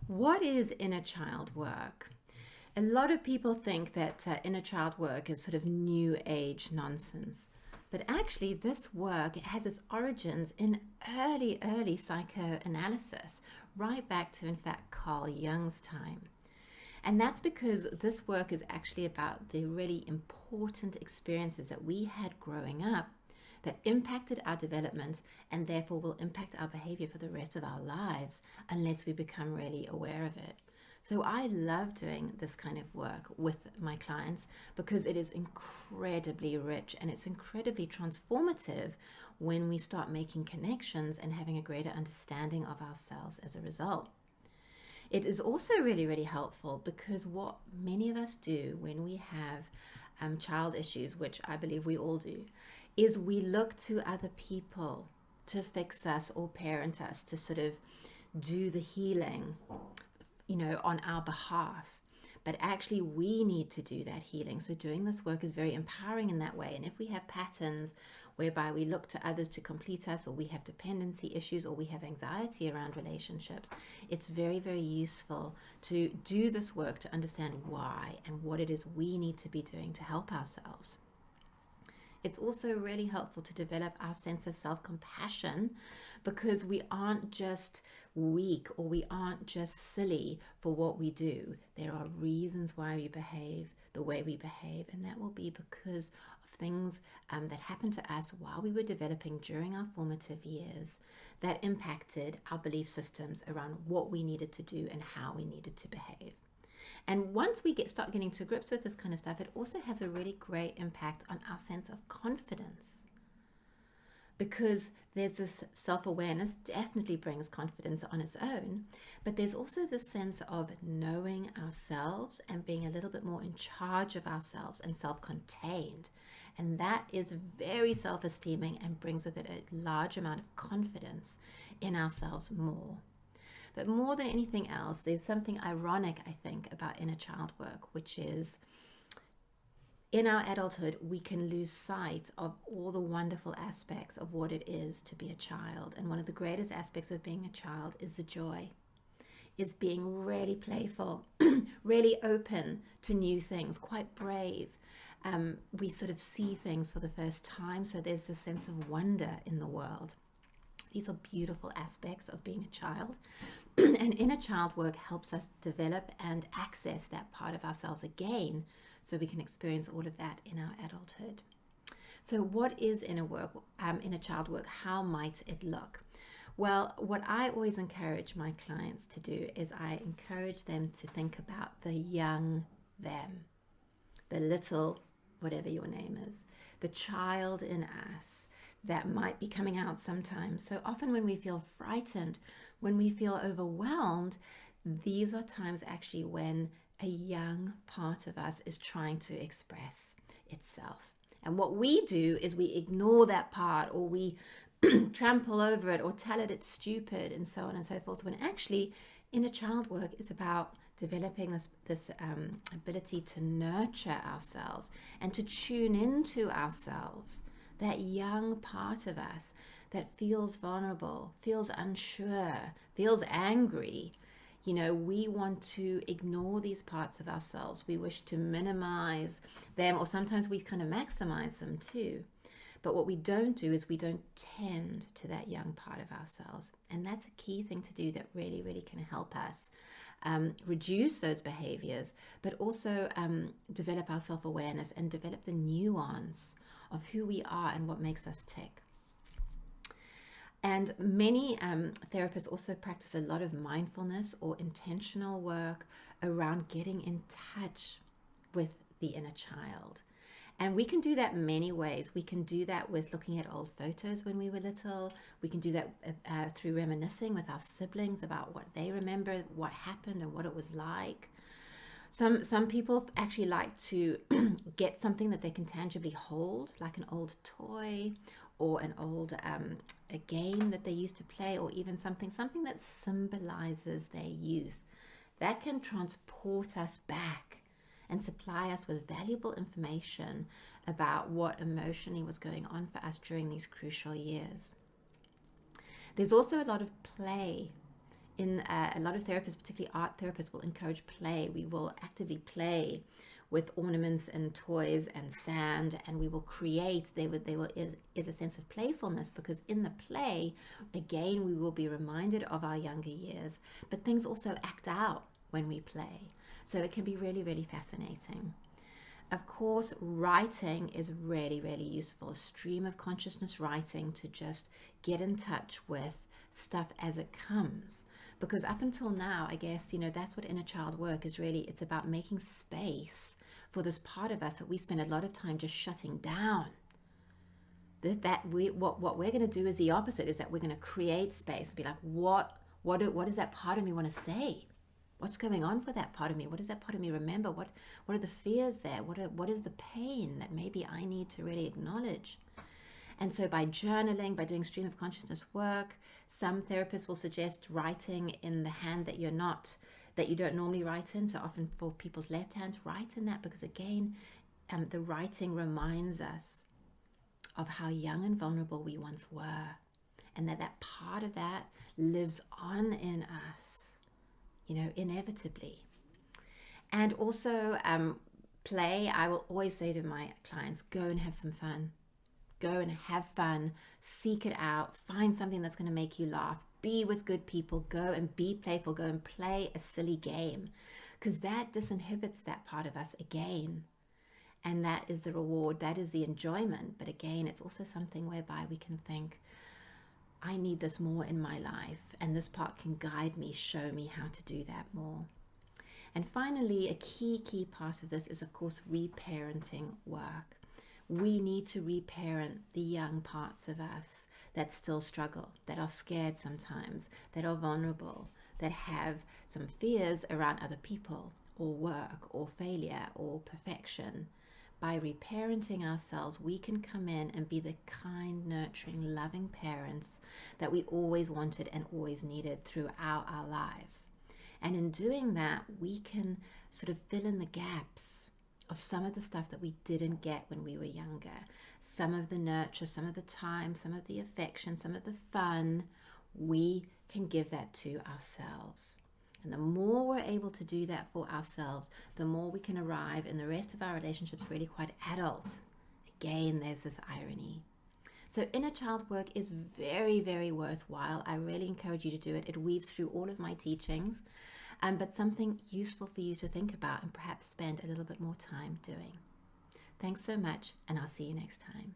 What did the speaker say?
What is inner child work? A lot of people think that inner child work is sort of new age nonsense. But actually, this work has its origins in early psychoanalysis, right back to, in fact, Carl Jung's time. And that's because this work is actually about the really important experiences that we had growing up that impacted our development and therefore will impact our behavior for the rest of our lives unless we become really aware of it. So I love doing this kind of work with my clients because it is incredibly rich and it's incredibly transformative when we start making connections and having a greater understanding of ourselves as a result. It is also really, really helpful because what many of us do when we have child issues, which I believe we all do, is we look to other people to fix us or parent us, to sort of do the healing, on our behalf. But actually, we need to do that healing. So doing this work is very empowering in that way. And if we have patterns whereby we look to others to complete us, or we have dependency issues, or we have anxiety around relationships, it's very, very useful to do this work to understand why and what it is we need to be doing to help ourselves. It's also really helpful to develop our sense of self-compassion because we aren't just weak or we aren't just silly for what we do. There are reasons why we behave the way we behave, and that will be because of things that happened to us while we were developing during our formative years that impacted our belief systems around what we needed to do and how we needed to behave. And once we start getting to grips with this kind of stuff, it also has a really great impact on our sense of confidence. Because there's this self-awareness definitely brings confidence on its own, but there's also this sense of knowing ourselves and being a little bit more in charge of ourselves and self-contained. And that is very self-esteeming and brings with it a large amount of confidence in ourselves more. But more than anything else, there's something ironic, I think, about inner child work, which is in our adulthood, we can lose sight of all the wonderful aspects of what it is to be a child. And one of the greatest aspects of being a child is the joy, is being really playful, really open to new things, quite brave. We sort of see things for the first time, so there's this sense of wonder in the world. These are beautiful aspects of being a child. And inner child work helps us develop and access that part of ourselves again so we can experience all of that in our adulthood. So what is inner child work? How might it look? Well, what I always encourage my clients to do is I encourage them to think about the young them, the little, whatever your name is, the child in us that might be coming out sometimes. So often when we feel frightened, when we feel overwhelmed, these are times actually when a young part of us is trying to express itself. And what we do is we ignore that part, or we trample over it, or tell it it's stupid, and so on and so forth, when actually inner child work is about developing this ability to nurture ourselves and to tune into ourselves, that young part of us that feels vulnerable, feels unsure, feels angry. We want to ignore these parts of ourselves. We wish to minimize them, or sometimes we kind of maximize them too. But what we don't do is we don't tend to that young part of ourselves. And that's a key thing to do that really, really can help us reduce those behaviors, but also develop our self-awareness and develop the nuance of who we are and what makes us tick. And many therapists also practice a lot of mindfulness or intentional work around getting in touch with the inner child. And we can do that many ways. We can do that with looking at old photos when we were little. We can do that through reminiscing with our siblings about what they remember, what happened and what it was like. Some people actually like to get something that they can tangibly hold, like an old toy or an old a game that they used to play, or even something that symbolizes their youth. That can transport us back and supply us with valuable information about what emotionally was going on for us during these crucial years. There's also a lot of play In a lot of therapists, particularly art therapists, will encourage play. We will actively play with ornaments and toys and sand, and we will create. Is a sense of playfulness, because in the play, again, we will be reminded of our younger years, but things also act out when we play. So it can be really, really fascinating. Of course, writing is really, really useful. Stream of consciousness writing, to just get in touch with stuff as it comes. Because up until now, I guess, that's what inner child work is really. It's about making space for this part of us that we spend a lot of time just shutting down. What we're going to do is the opposite, is that we're going to create space and be like, what does that part of me want to say? What's going on for that part of me? What does that part of me remember? What are the fears there? What is the pain that maybe I need to really acknowledge? And so by journaling, by doing stream of consciousness work, some therapists will suggest writing in the hand that you don't normally write in. So often for people's left hand, write in that, because again, the writing reminds us of how young and vulnerable we once were, and that part of that lives on in us, inevitably. And also play. I will always say to my clients, go and have some fun. Go and have fun, seek it out, find something that's going to make you laugh, be with good people, go and be playful, go and play a silly game, because that disinhibits that part of us again. And that is the reward, that is the enjoyment. But again, it's also something whereby we can think, I need this more in my life, and this part can guide me, show me how to do that more. And finally, a key part of this is, of course, reparenting work. We need to reparent the young parts of us that still struggle, that are scared sometimes, that are vulnerable, that have some fears around other people or work or failure or perfection. By reparenting ourselves, we can come in and be the kind, nurturing, loving parents that we always wanted and always needed throughout our lives. And in doing that, we can sort of fill in the gaps of some of the stuff that we didn't get when we were younger. Some of the nurture, some of the time, some of the affection, some of the fun, we can give that to ourselves. And the more we're able to do that for ourselves, the more we can arrive in the rest of our relationships really quite adult. Again, there's this irony. So inner child work is very, very worthwhile. I really encourage you to do it. It weaves through all of my teachings. But something useful for you to think about and perhaps spend a little bit more time doing. Thanks so much, and I'll see you next time.